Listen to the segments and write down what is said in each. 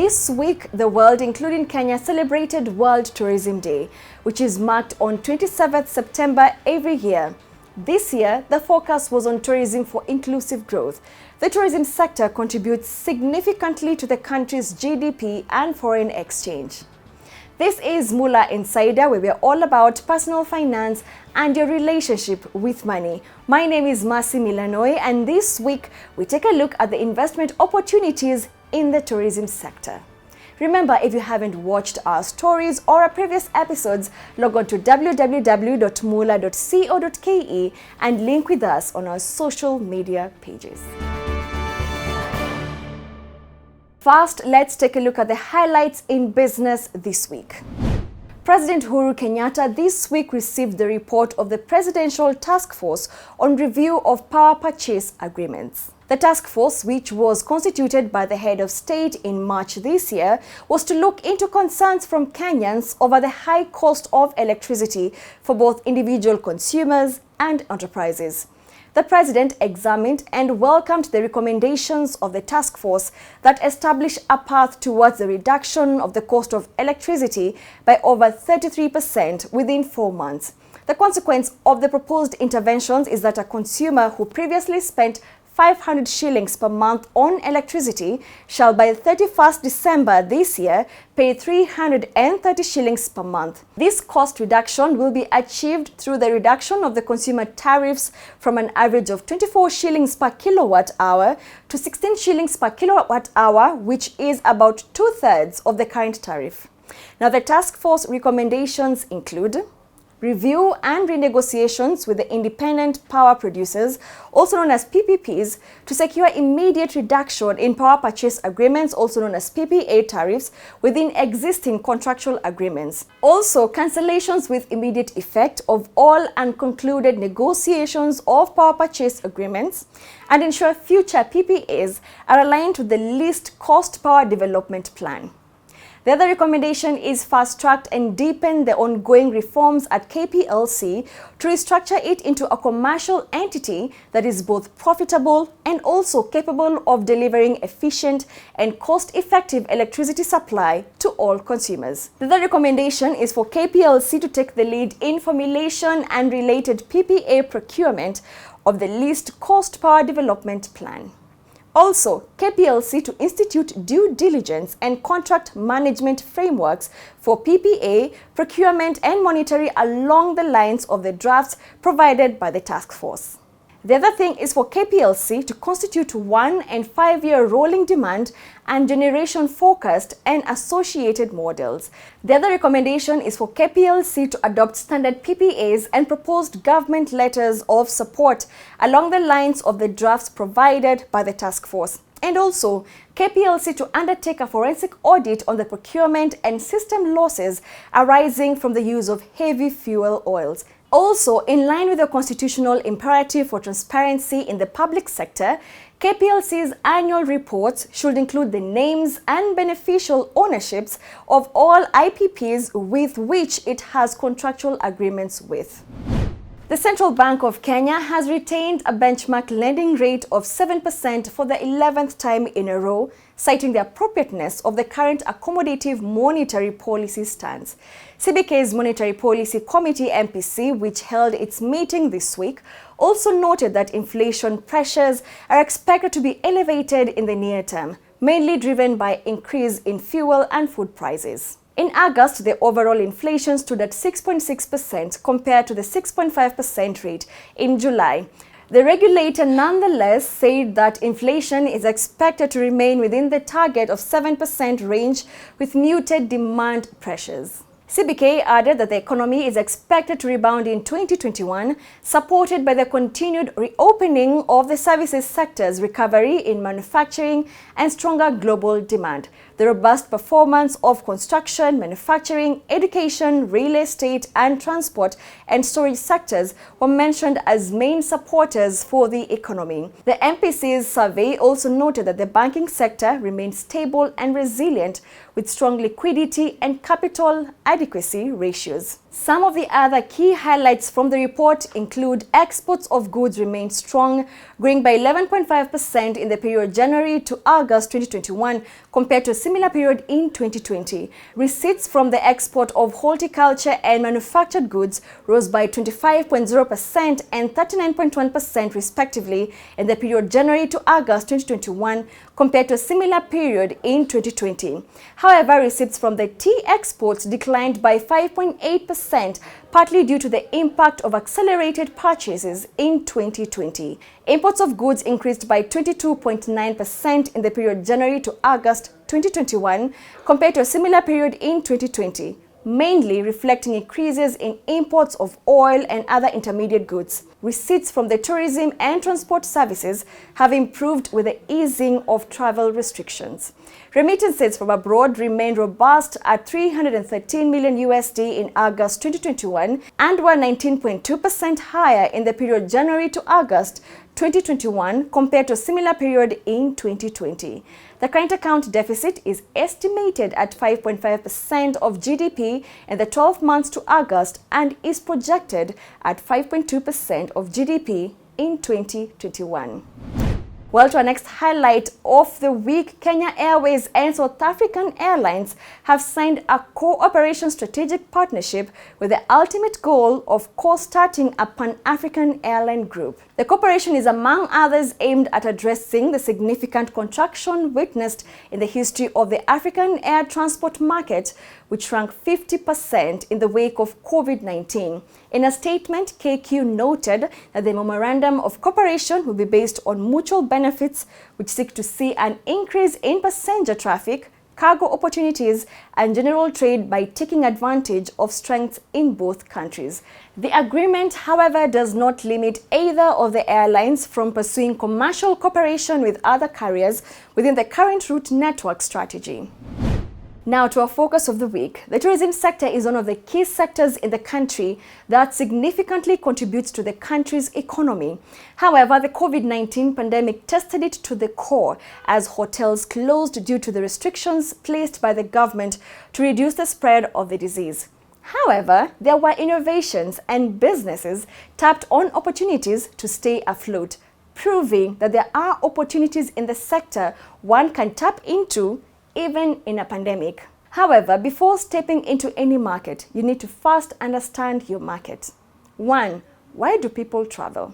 This week, the world, including Kenya, celebrated World Tourism Day, which is marked on 27th September every year. This year, the focus was on tourism for inclusive growth. The tourism sector contributes significantly to the country's GDP and foreign exchange. This is Moolah Insider, where we are all about personal finance and your relationship with money. My name is Mercy Milanoi, and this week we take a look at the investment opportunities in the tourism sector. Remember, if you haven't watched our stories or our previous episodes, log on to www.moolah.co.ke and link with us on our social media pages. First, let's take a look at the highlights in business this week. President Uhuru Kenyatta this week received the report of the Presidential Task Force on Review of Power Purchase Agreements. The task force, which was constituted by the head of state in March this year, was to look into concerns from Kenyans over the high cost of electricity for both individual consumers and enterprises. The president examined and welcomed the recommendations of the task force that establish a path towards the reduction of the cost of electricity by over 33% within 4 months. The consequence of the proposed interventions is that a consumer who previously spent 500 shillings per month on electricity shall by 31st December this year pay 330 shillings per month. This cost reduction will be achieved through the reduction of the consumer tariffs from an average of 24 shillings per kilowatt hour to 16 shillings per kilowatt hour, which is about 2/3 of the current tariff. Now, the task force recommendations include review and renegotiations with the independent power producers, also known as PPPs, to secure immediate reduction in power purchase agreements, also known as PPA tariffs, within existing contractual agreements. Also, cancellations with immediate effect of all unconcluded negotiations of power purchase agreements, and ensure future PPAs are aligned to the least cost power development plan. The other recommendation is fast-track and deepen the ongoing reforms at KPLC to restructure it into a commercial entity that is both profitable and also capable of delivering efficient and cost-effective electricity supply to all consumers. The other recommendation is for KPLC to take the lead in formulation and related PPA procurement of the least cost power development plan. Also, KPLC to institute due diligence and contract management frameworks for PPA, procurement and monitoring along the lines of the drafts provided by the task force. The other thing is for KPLC to constitute 1- and 5-year rolling demand and generation forecast and associated models. The other recommendation is for KPLC to adopt standard PPAs and proposed government letters of support along the lines of the drafts provided by the task force. And also, KPLC to undertake a forensic audit on the procurement and system losses arising from the use of heavy fuel oils. Also, in line with the constitutional imperative for transparency in the public sector, KPLC's annual reports should include the names and beneficial ownerships of all IPPs with which it has contractual agreements with. The Central Bank of Kenya has retained a benchmark lending rate of 7% for the 11th time in a row, citing the appropriateness of the current accommodative monetary policy stance. CBK's Monetary Policy Committee MPC, which held its meeting this week, also noted that inflation pressures are expected to be elevated in the near term, mainly driven by increase in fuel and food prices. In August, the overall inflation stood at 6.6% compared to the 6.5% rate in July. The regulator nonetheless said that inflation is expected to remain within the target of 7% range with muted demand pressures. CBK added that the economy is expected to rebound in 2021, supported by the continued reopening of the services sector's recovery in manufacturing and stronger global demand. The robust performance of construction, manufacturing, education, real estate, and transport and storage sectors were mentioned as main supporters for the economy. The MPC's survey also noted that the banking sector remained stable and resilient, with strong liquidity and capital adequacy ratios. Some of the other key highlights from the report include exports of goods remained strong, growing by 11.5% in the period January to August 2021 compared to a similar period in 2020. Receipts from the export of horticulture and manufactured goods rose by 25.0% and 39.1% respectively in the period January to August 2021 compared to a similar period in 2020. However, receipts from the tea exports declined by 5.8%, partly due to the impact of accelerated purchases in 2020. Imports of goods increased by 22.9% in the period January to August 2021 compared to a similar period in 2020, mainly reflecting increases in imports of oil and other intermediate goods. Receipts from the tourism and transport services have improved with the easing of travel restrictions. Remittances from abroad remained robust at $313 million in August 2021 and were 19.2% higher in the period January to August 2021 compared to a similar period in 2020. The current account deficit is estimated at 5.5% of GDP in the 12 months to August and is projected at 5.2% of GDP in 2021. Well, to our next highlight of the week, Kenya Airways and South African Airlines have signed a cooperation strategic partnership with the ultimate goal of co-starting a Pan-African airline group. The cooperation is, among others, aimed at addressing the significant contraction witnessed in the history of the African air transport market, which shrank 50% in the wake of COVID-19. In a statement, KQ noted that the memorandum of cooperation will be based on mutual benefits, which seek to see an increase in passenger traffic, cargo opportunities, and general trade by taking advantage of strengths in both countries. The agreement, however, does not limit either of the airlines from pursuing commercial cooperation with other carriers within the current route network strategy. Now to our focus of the week. The tourism sector is one of the key sectors in the country that significantly contributes to the country's economy. However, the COVID-19 pandemic tested it to the core as hotels closed due to the restrictions placed by the government to reduce the spread of the disease. However, there were innovations and businesses tapped on opportunities to stay afloat, proving that there are opportunities in the sector one can tap into even in a pandemic. However, before stepping into any market, you need to first understand your market. 1. Why do people travel?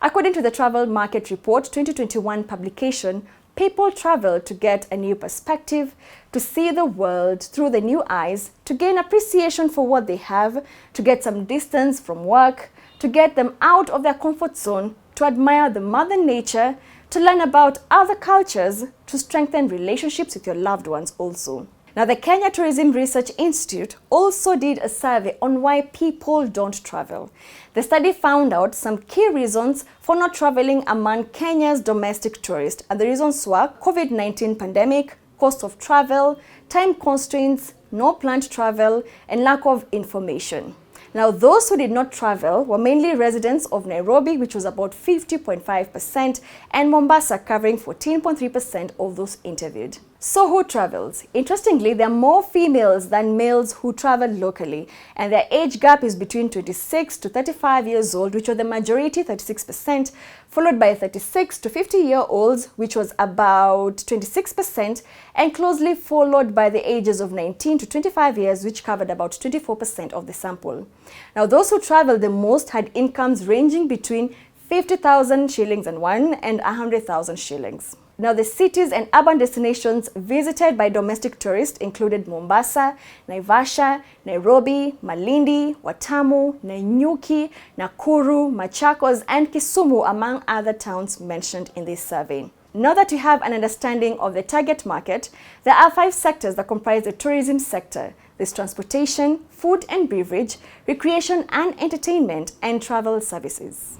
According to the Travel Market Report 2021 publication, people travel to get a new perspective, to see the world through the new eyes, to gain appreciation for what they have, to get some distance from work, to get them out of their comfort zone, to admire the Mother Nature, to learn about other cultures, to strengthen relationships with your loved ones also. Now, the Kenya Tourism Research Institute also did a survey on why people don't travel. The study found out some key reasons for not traveling among Kenya's domestic tourists, and the reasons were COVID-19 pandemic, cost of travel, time constraints, no planned travel, and lack of information. Now, those who did not travel were mainly residents of Nairobi, which was about 50.5%, and Mombasa, covering 14.3% of those interviewed. So who travels? Interestingly, there are more females than males who travel locally, and their age gap is between 26 to 35 years old, which was the majority, 36%, followed by 36 to 50-year-olds, which was about 26%, and closely followed by the ages of 19 to 25 years, which covered about 24% of the sample. Now, those who traveled the most had incomes ranging between 50,000 shillings and 100,000 shillings. Now, the cities and urban destinations visited by domestic tourists included Mombasa, Naivasha, Nairobi, Malindi, Watamu, Nanyuki, Nakuru, Machakos, and Kisumu, among other towns mentioned in this survey. Now that you have an understanding of the target market, there are 5 sectors that comprise the tourism sector. There's transportation, food and beverage, recreation and entertainment, and travel services.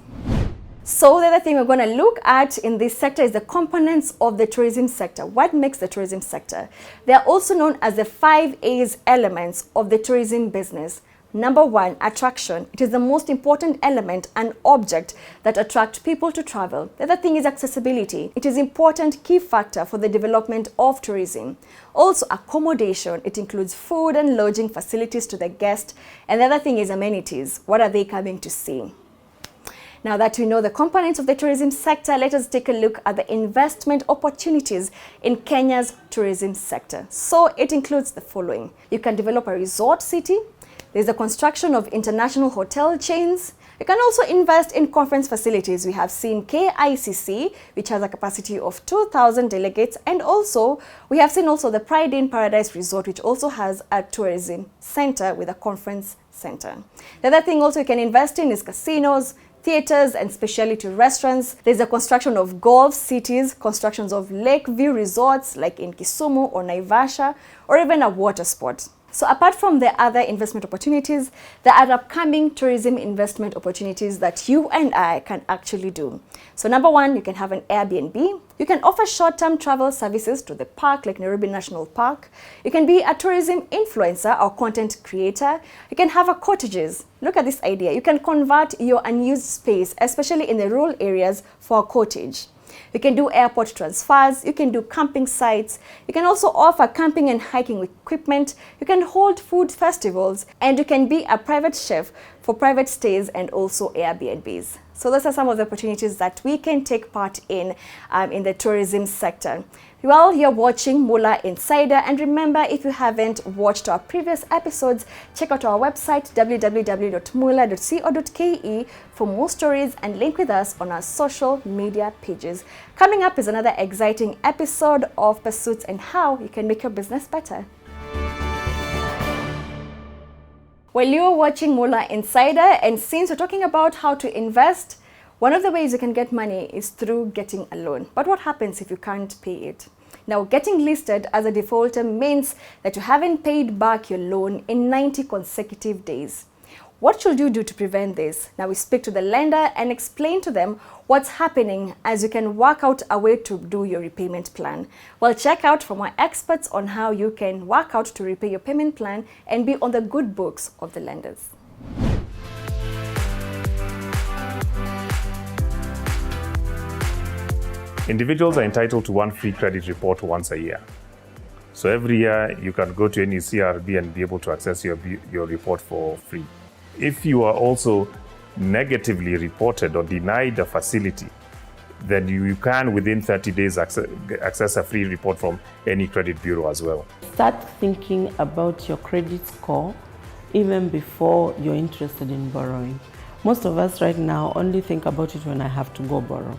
So the other thing we're going to look at in this sector is the components of the tourism sector. What makes the tourism sector? They are also known as the 5 A's elements of the tourism business: Number 1, attraction. It is the most important element and object that attract people to travel. The other thing is accessibility. It is an important key factor for the development of tourism. Also, accommodation. It includes food and lodging facilities to the guest. And the other thing is amenities. What are they coming to see? Now that we know the components of the tourism sector, let us take a look at the investment opportunities in Kenya's tourism sector. So it includes the following. You can develop a resort city. There's the construction of international hotel chains. You can also invest in conference facilities. We have seen KICC, which has a capacity of 2,000 delegates. And also, we have seen also the Pride in Paradise Resort, which also has a tourism center with a conference center. The other thing also you can invest in is casinos, theaters and specialty restaurants. There's the construction of golf cities, constructions of lake view resorts like in Kisumu or Naivasha, or even a water sport. So apart from the other investment opportunities, there are upcoming tourism investment opportunities that you and I can actually do. So number 1, you can have an Airbnb. You can offer short-term travel services to the park like Nairobi National Park. You can be a tourism influencer or content creator. You can have a cottages. Look at this idea. You can convert your unused space, especially in the rural areas, for a cottage. You can do airport transfers, you can do camping sites, you can also offer camping and hiking equipment, you can hold food festivals, and you can be a private chef for private stays and also Airbnbs. So those are some of the opportunities that we can take part in the tourism sector. Well, you're watching Moolah Insider, and remember, if you haven't watched our previous episodes, check out our website www.moolah.co.ke for more stories and link with us on our social media pages. Coming up is another exciting episode of Pursuits and how you can make your business better. Well, you're watching Moolah Insider, and since we're talking about how to invest, one of the ways you can get money is through getting a loan. But what happens if you can't pay it? Now, getting listed as a defaulter means that you haven't paid back your loan in 90 consecutive days. What should you do to prevent this? Now, we speak to the lender and explain to them what's happening as you can work out a way to do your repayment plan. Well, check out from our experts on how you can work out to repay your payment plan and be on the good books of the lenders. Individuals are entitled to one free credit report once a year. So every year you can go to any CRB and be able to access your report for free. If you are also negatively reported or denied a facility, then you can within 30 days access a free report from any credit bureau as well. Start thinking about your credit score even before you're interested in borrowing. Most of us right now only think about it when I have to go borrow.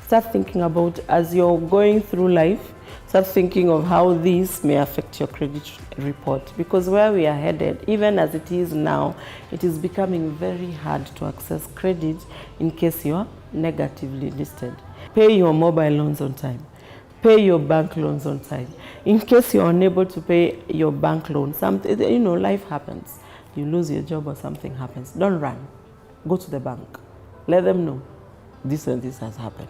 Start thinking about, as you're going through life, start thinking of how this may affect your credit report. Because where we are headed, even as it is now, it is becoming very hard to access credit in case you're negatively listed. Pay your mobile loans on time. Pay your bank loans on time. In case you're unable to pay your bank loan, life happens. You lose your job or something happens. Don't run. Go to the bank. Let them know this and this has happened.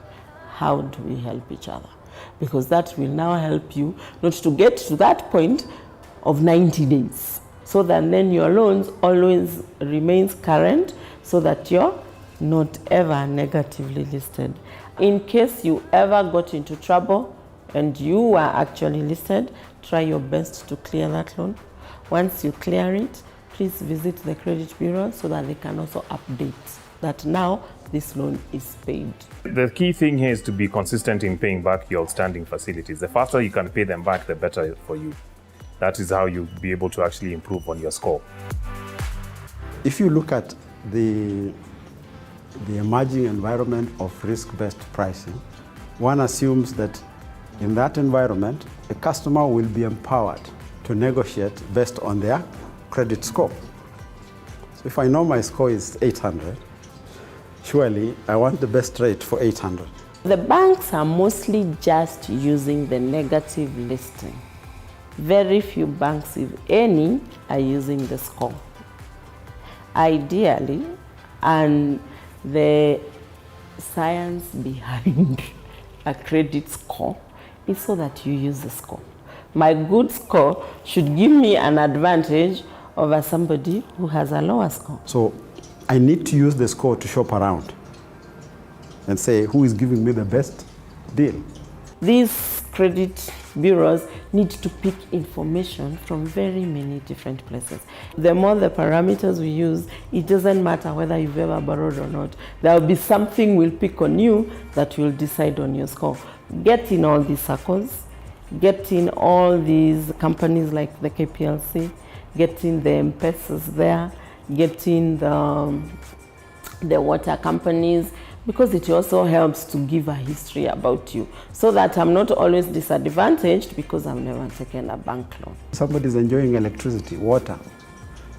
How do we help each other? Because that will now help you not to get to that point of 90 days. So that then your loans always remains current so that you're not ever negatively listed. In case you ever got into trouble and you were actually listed, try your best to clear that loan. Once you clear it, please visit the credit bureau so that they can also update that now this loan is paid. The key thing here is to be consistent in paying back your outstanding facilities. The faster you can pay them back, the better for you. That is how you'll be able to actually improve on your score. If you look at the emerging environment of risk-based pricing, one assumes that in that environment, a customer will be empowered to negotiate based on their credit score. So if I know my score is 800, surely I want the best rate for 800. The banks are mostly just using the negative listing. Very few banks, if any, are using the score. Ideally, and the science behind a credit score is so that you use the score. My good score should give me an advantage over somebody who has a lower score. So I need to use the score to shop around and say who is giving me the best deal. These credit bureaus need to pick information from very many different places. The more the parameters we use, it doesn't matter whether you've ever borrowed or not. There will be something we'll pick on you that will decide on your score. Get in all these circles, get in all these companies like the KPLC, get in the M-Pesas there, get in the water companies, because it also helps to give a history about you so that I'm not always disadvantaged because I've never taken a bank loan. Somebody's enjoying electricity, water,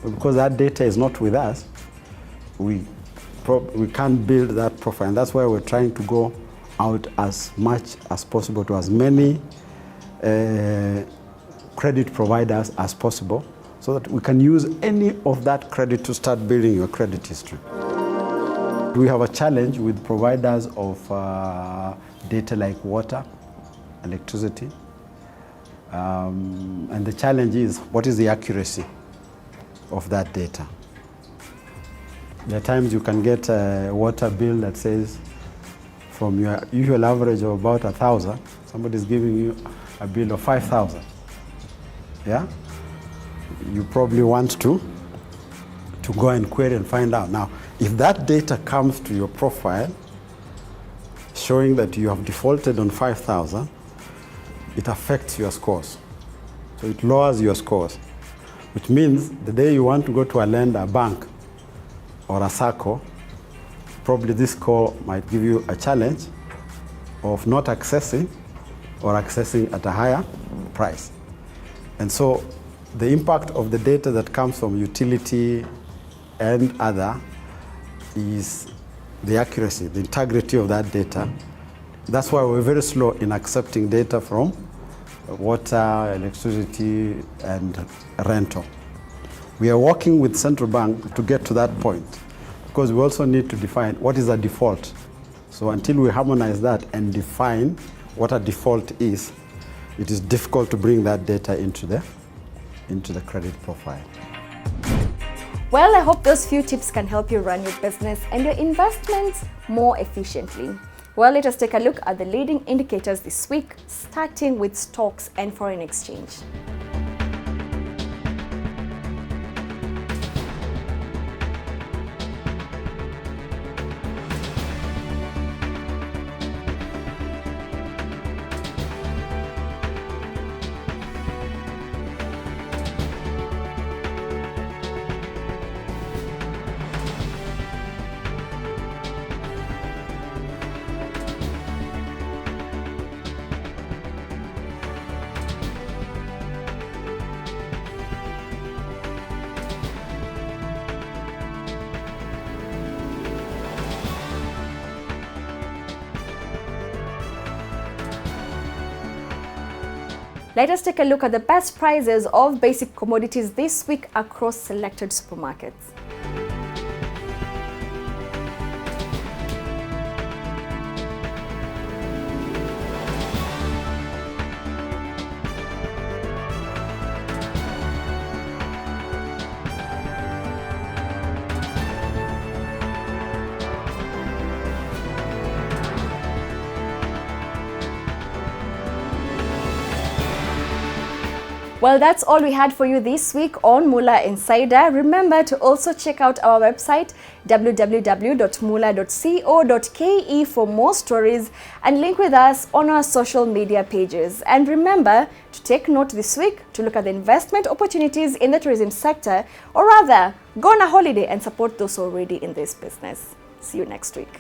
but because that data is not with us, we can't build that profile. And that's why we're trying to go out as much as possible to as many credit providers as possible so that we can use any of that credit to start building your credit history. We have a challenge with providers of data like water, electricity, and the challenge is what is the accuracy of that data. There are times you can get a water bill that says from your usual average of about 1,000, somebody's giving you a bill of 5,000. Yeah? You probably want to go and query and find out. Now, if that data comes to your profile showing that you have defaulted on 5,000, it affects your scores. So it lowers your scores, which means the day you want to go to a lender, a bank, or a SACCO, probably this score might give you a challenge of not accessing or accessing at a higher price. And so the impact of the data that comes from utility and other is the accuracy, the integrity of that data. That's why we're very slow in accepting data from water, electricity, and rental. We are working with central bank to get to that point because we also need to define what is a default. So until we harmonize that and define what a default is, it is difficult to bring that data into the credit profile. Well, I hope those few tips can help you run your business and your investments more efficiently. Well, let us take a look at the leading indicators this week, starting with stocks and foreign exchange. Let us take a look at the best prices of basic commodities this week across selected supermarkets. Well, that's all we had for you this week on Moolah Insider. Remember to also check out our website www.moolah.co.ke for more stories and link with us on our social media pages. And remember to take note this week to look at the investment opportunities in the tourism sector, or rather, go on a holiday and support those already in this business. See you next week.